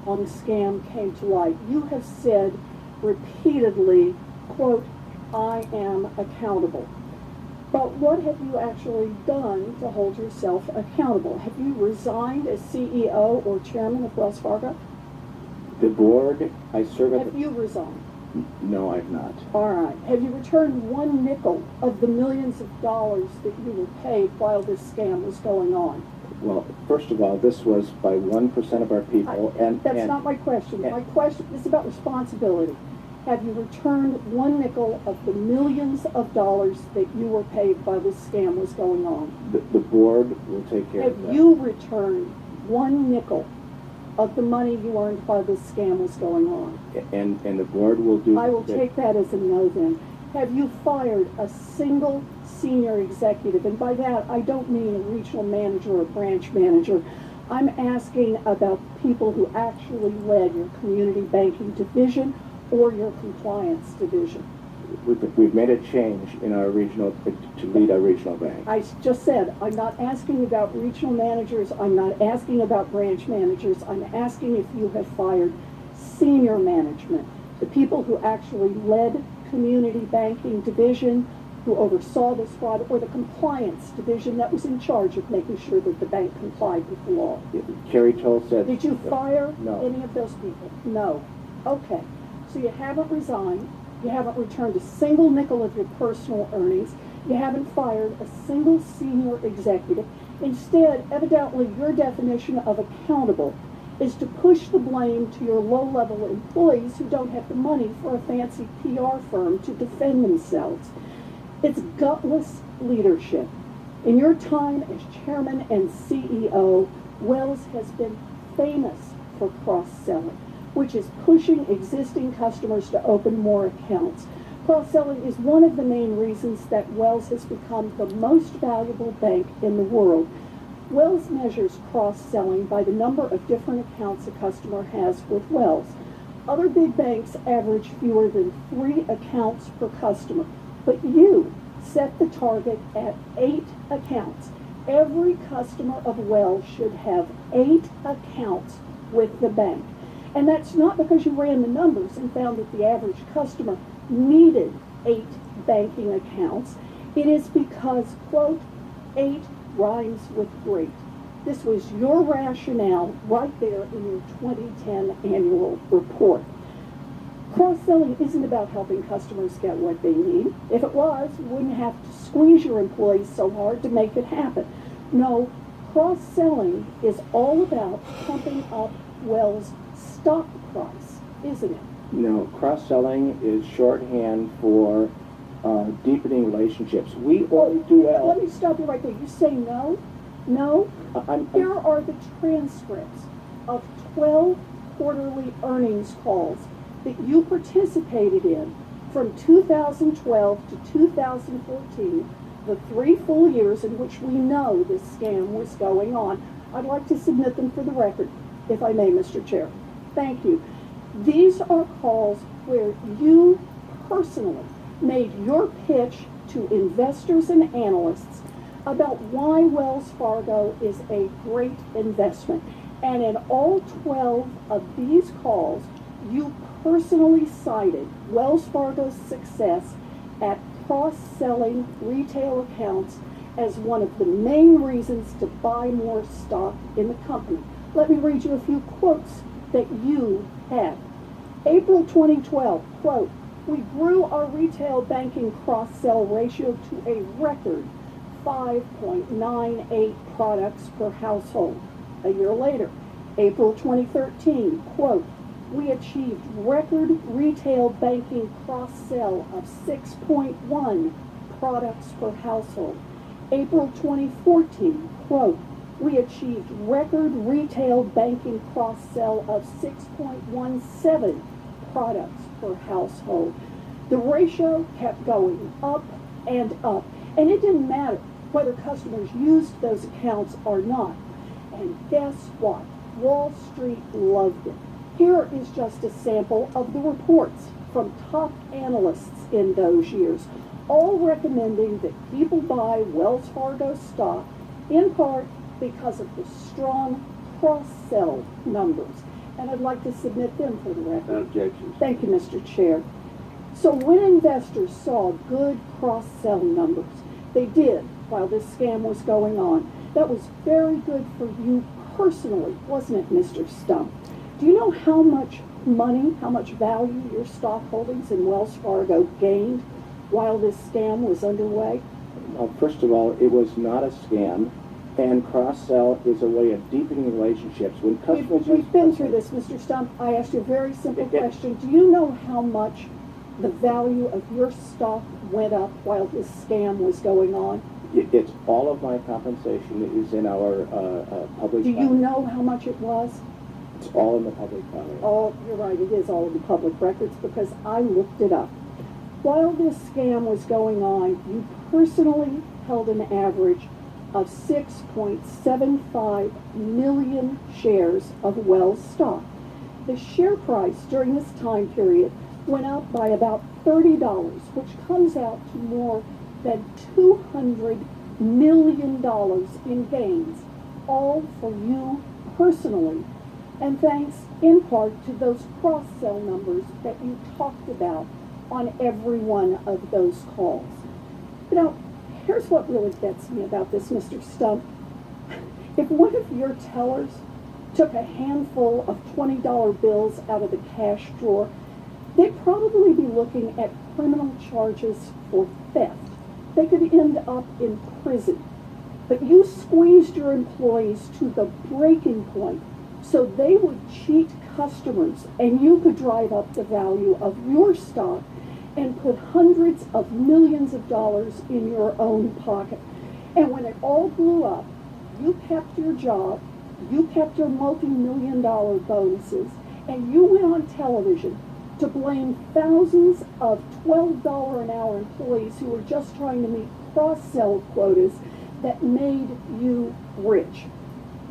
on the scam came to light. You have said repeatedly, quote, I am accountable. But what have you actually done to hold yourself accountable? Have you resigned as CEO or chairman of Wells Fargo? The board, I serve at Have you resigned? No, I've not. All right. Have you returned one nickel of the millions of dollars that you were paid while this scam was going on? Well, first of all, this was by 1% of our people, That's not my question. My question is about responsibility. Have you returned one nickel of the millions of dollars that you were paid while this scam was going on? The board will take care of that. Have you returned one nickel of the money you earned while this scam was going on? And the board will do... I will take that as a no then. Have you fired a single senior executive? And by that, I don't mean a regional manager or branch manager. I'm asking about people who actually led your community banking division or your compliance division. We've made a change in our regional, to lead our regional bank. I just said, I'm not asking about regional managers, I'm not asking about branch managers, I'm asking if you have fired senior management, the people who actually led community banking division, who oversaw this fraud, or the compliance division that was in charge of making sure that the bank complied with the law. Carrie Toll said... Did you fire No. any of those people? No. Okay. So you haven't resigned, you haven't returned a single nickel of your personal earnings, you haven't fired a single senior executive. Instead, evidently, your definition of accountable is to push the blame to your low-level employees who don't have the money for a fancy PR firm to defend themselves. It's gutless leadership. In your time as chairman and CEO, Wells has been famous for cross-selling, which is pushing existing customers to open more accounts. Cross-selling is one of the main reasons that Wells has become the most valuable bank in the world. Wells measures cross-selling by the number of different accounts a customer has with Wells. Other big banks average fewer than 3 accounts per customer, but you set the target at 8 accounts. Every customer of Wells should have 8 accounts with the bank. And that's not because you ran the numbers and found that the average customer needed 8 banking accounts. It is because, quote, 8 rhymes with great. This was your rationale right there in your 2010 annual report. Cross-selling isn't about helping customers get what they need. If it was, you wouldn't have to squeeze your employees so hard to make it happen. No, cross-selling is all about pumping up Wells' stock price, isn't it? No, cross-selling is shorthand for deepening relationships. We all do well. Let me stop you right there. You say no? No? Here are the transcripts of 12 quarterly earnings calls that you participated in from 2012 to 2014, the 3 full years in which we know this scam was going on. I'd like to submit them for the record, if I may, Mr. Chair. Thank you. These are calls where you personally made your pitch to investors and analysts about why Wells Fargo is a great investment. And in all 12 of these calls, you personally cited Wells Fargo's success at cross-selling retail accounts as one of the main reasons to buy more stock in the company. Let me read you a few quotes that you had. April 2012, quote, we grew our retail banking cross-sell ratio to a record 5.98 products per household. A year later, April 2013, quote, we achieved record retail banking cross-sell of 6.1 products per household. April 2014, quote, we achieved record retail banking cross-sell of 6.17 products per household. The ratio kept going up and up, and it didn't matter whether customers used those accounts or not. And guess what? Wall Street loved it. Here is just a sample of the reports from top analysts in those years, all recommending that people buy Wells Fargo stock, in part because of the strong cross-sell numbers. and I'd like to submit them for the record. Objections. Thank you, Mr. Chair. So when investors saw good cross-sell numbers, they did while this scam was going on. That was very good for you personally, wasn't it, Mr. Stumpf? Do you know how much money, how much value your stock holdings in Wells Fargo gained while this scam was underway? First of all, it was not a scam, and cross-sell is a way of deepening relationships. When customers We've been through this, Mr. Stumpf. I asked you a very simple question. Do you know how much the value of your stock went up while this scam was going on? It's all of my compensation is in our public. Do you know how much it was? It's all in the public file. Oh, you're right. It is all in the public records because I looked it up. While this scam was going on, you personally held an average of 6.75 million shares of Wells stock. The share price during this time period went up by about $30, which comes out to more than $200 million in gains, all for you personally, and thanks in part to those cross-sell numbers that you talked about on every one of those calls. You know, here's what really gets me about this, Mr. Stumpf. If one of your tellers took a handful of $20 bills out of the cash drawer, they'd probably be looking at criminal charges for theft. They could end up in prison. But you squeezed your employees to the breaking point so they would cheat customers and you could drive up the value of your stock and put hundreds of millions of dollars in your own pocket. And when it all blew up, you kept your job, you kept your multi-million-dollar bonuses, and you went on television to blame thousands of $12 an hour employees who were just trying to meet cross-sell quotas that made you rich.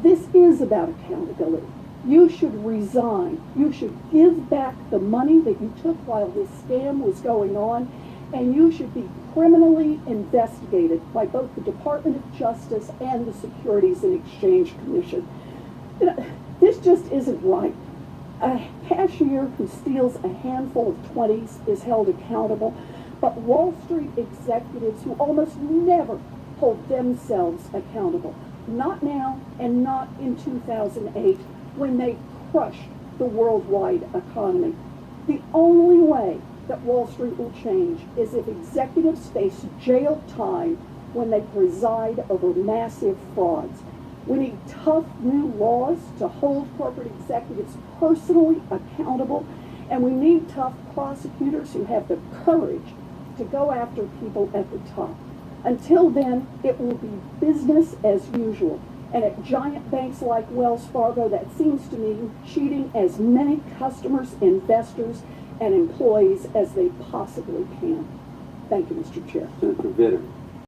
This is about accountability. You should resign. You should give back the money that you took while this scam was going on, and you should be criminally investigated by both the Department of Justice and the Securities and Exchange Commission. You know, this just isn't right. A cashier who steals a handful of 20s is held accountable, but Wall Street executives who almost never hold themselves accountable, not now and not in 2008 when they crushed the worldwide economy. The only way that Wall Street will change is if executives face jail time when they preside over massive frauds. We need tough new laws to hold corporate executives personally accountable, and we need tough prosecutors who have the courage to go after people at the top. Until then, it will be business as usual. And at giant banks like Wells Fargo, that seems to me cheating as many customers, investors, and employees as they possibly can. Thank you, Mr. Chair. Senator Vitter.